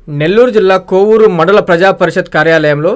నెల్లూరు జిల్లా కోవూరు మండల ప్రజా పరిషత్ కార్యాలయంలో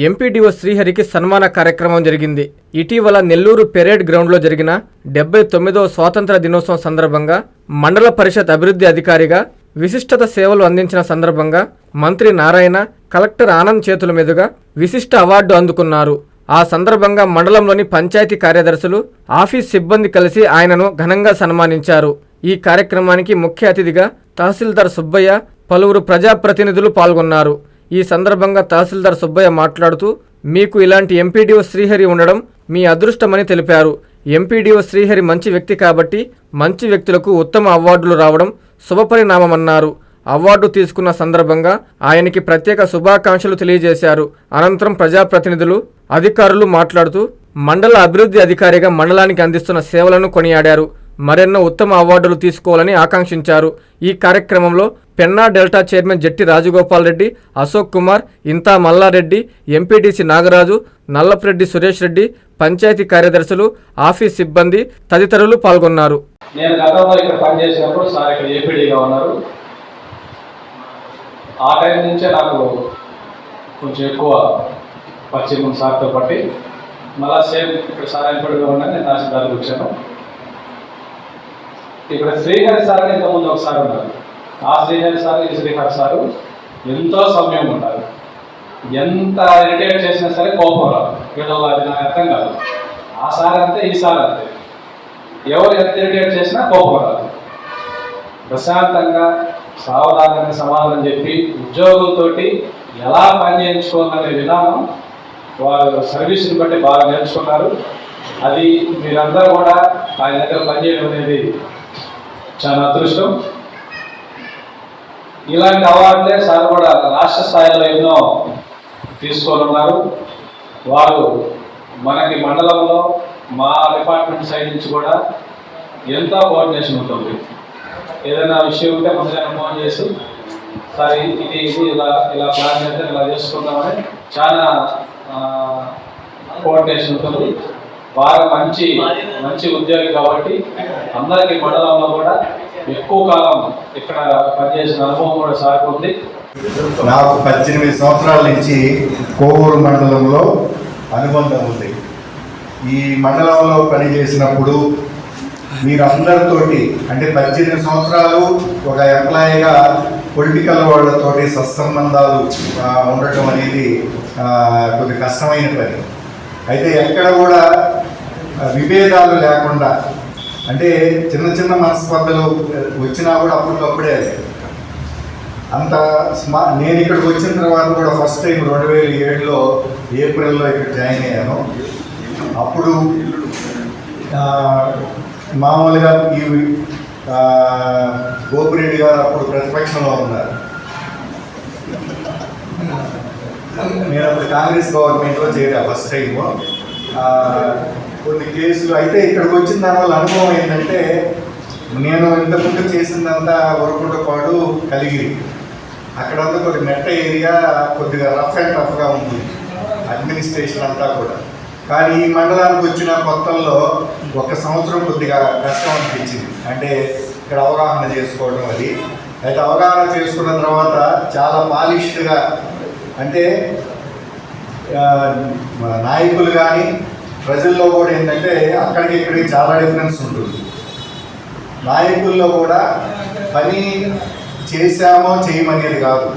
ఎంపీడీఓ శ్రీహరికి సన్మాన కార్యక్రమం జరిగింది. ఇటీవల నెల్లూరు పెరేడ్ గ్రౌండ్లో జరిగిన 79వ స్వాతంత్ర దినోత్సవం సందర్భంగా మండల పరిషత్ అభివృద్ధి అధికారిగా విశిష్టత సేవలు అందించిన సందర్భంగా మంత్రి నారాయణ, కలెక్టర్ ఆనంద్ చేతుల మీదుగా విశిష్ట అవార్డు అందుకున్నారు. ఆ సందర్భంగా మండలంలోని పంచాయతీ కార్యదర్శులు, ఆఫీస్ సిబ్బంది కలిసి ఆయనను ఘనంగా సన్మానించారు. ఈ కార్యక్రమానికి ముఖ్య అతిథిగా తహసీల్దార్ సుబ్బయ్య, పలువురు ప్రజాప్రతినిధులు పాల్గొన్నారు. ఈ సందర్భంగా తహసీల్దార్ సుబ్బయ్య మాట్లాడుతూ, మీకు ఇలాంటి ఎంపీడీఓ శ్రీహరి ఉండడం మీ అదృష్టమని తెలిపారు. ఎంపీడీఓ శ్రీహరి మంచి వ్యక్తి కాబట్టి మంచి వ్యక్తులకు ఉత్తమ అవార్డులు రావడం శుభపరిణామమన్నారు. అవార్డు తీసుకున్న సందర్భంగా ఆయనకి ప్రత్యేక శుభాకాంక్షలు తెలియజేశారు. అనంతరం ప్రజాప్రతినిధులు, అధికారులు మాట్లాడుతూ మండల అభివృద్ధి అధికారిగా మండలానికి అందిస్తున్న సేవలను కొనియాడారు. మరెన్నో ఉత్తమ అవార్డులు తీసుకోవాలని ఆకాంక్షించారు. ఈ కార్యక్రమంలో పెన్నా డెల్టా చైర్మన్ జట్టి రాజగోపాల్ రెడ్డి, అశోక్ కుమార్, ఇంతా మల్లారెడ్డి, ఎంపీటీసీ నాగరాజు, నల్లపురెడ్డి సురేష్ రెడ్డి, పంచాయతీ కార్యదర్శులు, ఆఫీస్ సిబ్బంది తదితరులు పాల్గొన్నారు. నేను గతంలో ఇక్కడ పనిచేసినప్పుడు సార్ ఇక్కడ ఏపీడీగా ఉన్నారు. ఆ టైం నుంచే నాకు కొంచెం ఎక్కువ పరిచయం సార్తో పట్టి మళ్ళా సేమ్ ఇక్కడ సార్ ఎంపీడీగా ఉన్నాను. నేను తహసీల్దార్కి వచ్చాను. ఇక్కడ శ్రీహరి సార్ అని ఇంతకుముందు ఒకసారి ఉన్నారు. ఆ శ్రీహరి సార్, ఈ శ్రీహరి సారు ఎంతో సమయం ఉంటారు. ఎంత ఇరిటేట్ చేసినా సరే కోపం రాదు. వీళ్ళలో అది నాకు అర్థం కాదు. ఆ సార్ అంతే, ఈ సార్ అంతే. ఎవరు ఎంత ఇరిటేట్ చేసినా కోపం రాదు. ప్రశాంతంగా సావధానంగా సమాధానం చెప్పి ఉద్యోగులతోటి ఎలా పని చేయించుకోవాలనే విధానం వారు సర్వీస్ని బట్టి బాగా నేర్చుకున్నారు. అది మీరందరూ కూడా ఆయన దగ్గర పనిచేయడం అనేది చాలా అదృష్టం. ఇలాంటి అవార్డులే సార్ కూడా రాష్ట్ర స్థాయిలో ఎన్నో తీసుకొని ఉన్నారు. వారు మనకి మండలంలో మా డిపార్ట్మెంట్ సైడ్ నుంచి కూడా ఎంతో కోఆర్డినేషన్ ఉంటుంది. ఏదైనా విషయం ఉంటే ముందుగా ఫోన్ చేసి సార్ ఇది ఇలా ప్లాన్ చేస్తే ఇలా చేసుకుందామని చాలా కోఆర్డినేషన్ ఉంటుంది. బాగా మంచి ఉద్యోగి కాబట్టి అందరికీ మండలంలో కూడా ఎక్కువ కాలం ఇక్కడ పనిచేసిన అనుభవం కూడా సార్ ఉంది. నాకు 18 సంవత్సరాల నుంచి కోవూరు మండలంలో అనుబంధం ఉంది. ఈ మండలంలో పనిచేసినప్పుడు మీరందరితోటి అంటే 18 సంవత్సరాలు ఒక ఎంప్లాయీగా పొలిటికల్ వాళ్ళతోటి సత్సంబంధాలు ఉండటం అనేది కొద్ది కష్టమైన పని. అయితే ఎక్కడ కూడా విభేదాలు లేకుండా, అంటే చిన్న మనస్పర్ధలు వచ్చినా కూడా అప్పటికప్పుడే అంత నేను ఇక్కడికి వచ్చిన తర్వాత కూడా ఫస్ట్ టైం 2007లో ఏప్రిల్లో ఇక్కడ జాయిన్ అయ్యాను. అప్పుడు మామూలుగా ఈ గోపిరెడ్డి గారు అప్పుడు ప్రతిపక్షంలో ఉన్నారు. నేను అప్పుడు కాంగ్రెస్ గవర్నమెంట్లో చేరా ఫస్ట్ టైం. కొన్ని కేసులు అయితే ఇక్కడికి వచ్చిన దానివల్ల అనుభవం ఏంటంటే, నేను ఇంతకుముందు చేసిందంతా వరకుంటపాడు, కలిగిరి, అక్కడంతా కొద్దిగా మెట్ట ఏరియా, కొద్దిగా రఫ్ అండ్ టఫ్గా ఉంటుంది అడ్మినిస్ట్రేషన్ అంతా కూడా. కానీ ఈ మండలానికి వచ్చిన కొత్తల్లో 1 సంవత్సరం కొద్దిగా కష్టం అనిపించింది. అంటే ఇక్కడ అవగాహన చేసుకోవడం అది. అయితే అవగాహన చేసుకున్న తర్వాత చాలా పాలిష్డ్గా, అంటే నాయకులు కానీ ప్రజల్లో కూడా ఏంటంటే అక్కడికి ఇక్కడికి చాలా డిఫరెన్స్ ఉంటుంది. నాయకుల్లో కూడా పని చేశామో చేయమనేది కాదు,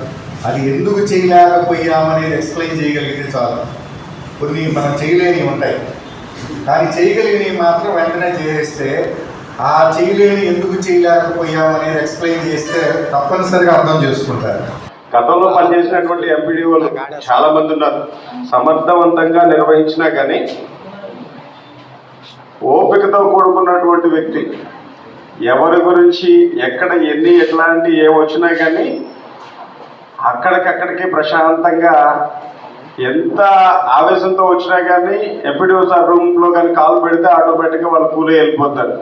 అది ఎందుకు చేయలేకపోయామనేది ఎక్స్ప్లెయిన్ చేయగలిగితే చాలు. కొన్ని మనం చేయలేనివి ఉంటాయి, కానీ చేయగలిగినవి మాత్రం వెంటనే చేస్తే, ఆ చేయలేని ఎందుకు చేయలేకపోయామనేది ఎక్స్ప్లెయిన్ చేస్తే తప్పనిసరిగా అర్థం చేసుకుంటారు. గతంలో పనిచేసినటువంటి ఎంపీడీఓలు చాలా మంది ఉన్నారు. సమర్థవంతంగా నిర్వహించినా కానీ ఓపికతో కూడుకున్నటువంటి వ్యక్తి, ఎవరి గురించి ఎక్కడ ఎట్లాంటి వచ్చినా కానీ అక్కడికక్కడికి ప్రశాంతంగా, ఎంత ఆవేశంతో వచ్చినా కానీ ఎంపీడీఓ సార్ రూమ్లో కానీ కాల్ పెడితే ఆటోమేటిక్గా వాళ్ళు కూలే వెళ్ళిపోతారు.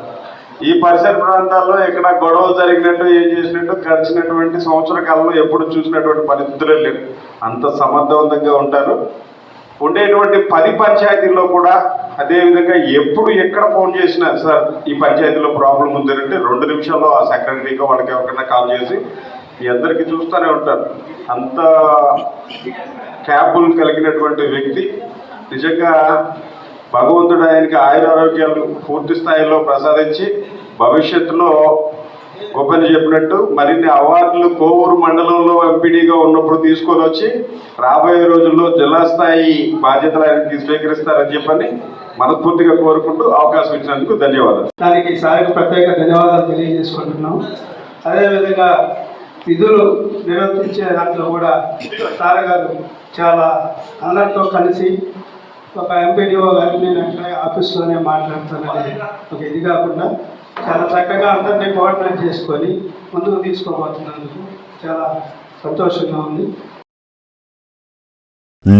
ఈ పరిసర ప్రాంతాల్లో ఇక్కడ గొడవలు జరిగినట్టు ఏం చేసినట్టు గడిచినటువంటి సంవత్సర కాలంలో ఎప్పుడు చూసినటువంటి పరిస్థితులే లేవు. అంత సమర్థవంతంగా ఉంటారు. ఉండేటువంటి 10 పంచాయతీల్లో కూడా అదేవిధంగా ఎప్పుడు ఎక్కడ ఫోన్ చేసినా సార్ ఈ పంచాయతీలో ప్రాబ్లం ఉందంటే 2 నిమిషాల్లో ఆ సెక్రటరీగా వాళ్ళకి ఎవరికైనా కాల్ చేసి మీ అందరికీ చూస్తూనే ఉంటారు. అంత క్యాపబుల్ కలిగినటువంటి వ్యక్తి. నిజంగా భగవంతుడు ఆయనకి ఆయురారోగ్యాలు పూర్తి స్థాయిలో ప్రసాదించి భవిష్యత్తులో గొప్పని చెప్పినట్టు మరిన్ని అవార్డులు కోవూరు మండలంలో ఎంపీడీగా ఉన్నప్పుడు తీసుకొని వచ్చి రాబోయే రోజుల్లో జిల్లా స్థాయి బాధ్యతలు ఆయనకి స్వీకరిస్తారని చెప్పని మనస్ఫూర్తిగా కోరుకుంటూ అవకాశం ఇచ్చినందుకు ధన్యవాదాలు. దానికి సార్కి ప్రత్యేక ధన్యవాదాలు తెలియజేసుకుంటున్నాం. అదేవిధంగా విధులు నిర్వర్తించే దాంట్లో కూడా సార్ గారు చాలా అందరితో కలిసి ఒక ఎంపీడీఓ గారికి నేను అక్కడ ఆఫీస్లోనే మాట్లాడుతానని ఒక ఇది కాకుండా చాలా చక్కగా అందరినీ కోఆర్డినేట్ చేసుకొని ముందుకు తీసుకోబోతున్నందుకు చాలా సంతోషంగా ఉంది.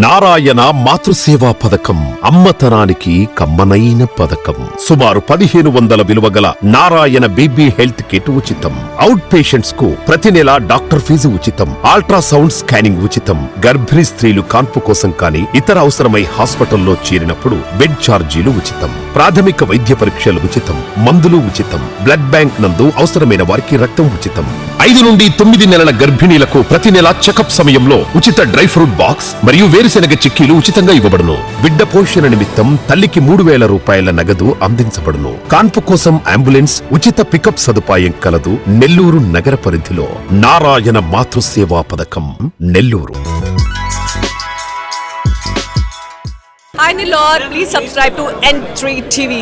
నారాయణ మాతృసేవా పథకం అమ్మతనానికి కమ్మనైన పథకం. సుమారు 1500 విలువ గల నారాయణ బేబీ హెల్త్ కిట్ ఉచితం. అవుట్ పేషెంట్స్ కు ప్రతి నెల డాక్టర్ ఫీజు ఉచితం. అల్ట్రాసౌండ్ స్కానింగ్ ఉచితం. గర్భిణీ స్త్రీలు కాన్పు కోసం కానీ ఇతర అవసరమై హాస్పిటల్లో చేరినప్పుడు బెడ్ ఛార్జీలు ఉచితం. ప్రాథమిక వైద్య పరీక్షలు ఉచితం. మందులు ఉచితం. బ్లడ్ బ్యాంక్ నందు అవసరమైన వారికి రక్తం ఉచితం. 5 నుండి 9 నెలల గర్భిణీలకు ప్రతి నెల చెకప్ సమయంలో ఉచిత డ్రై ఫ్రూట్ బాక్స్ మరియు వేరుశెనగ చిక్కీలు ఉచితంగా ఇవ్వబడును. బిడ్డ పోషణ నిమిత్తం తల్లికి 3000 రూపాయల నగదు అందించబడును. కాన్పు కోసం అంబులెన్స్ ఉచిత పికప్ సదుపాయం కలదు. నెల్లూరు నగర పరిధిలో నారాయణ మాతృసేవా పథకం Nellore. Hi Nilor, please subscribe to N3 TV.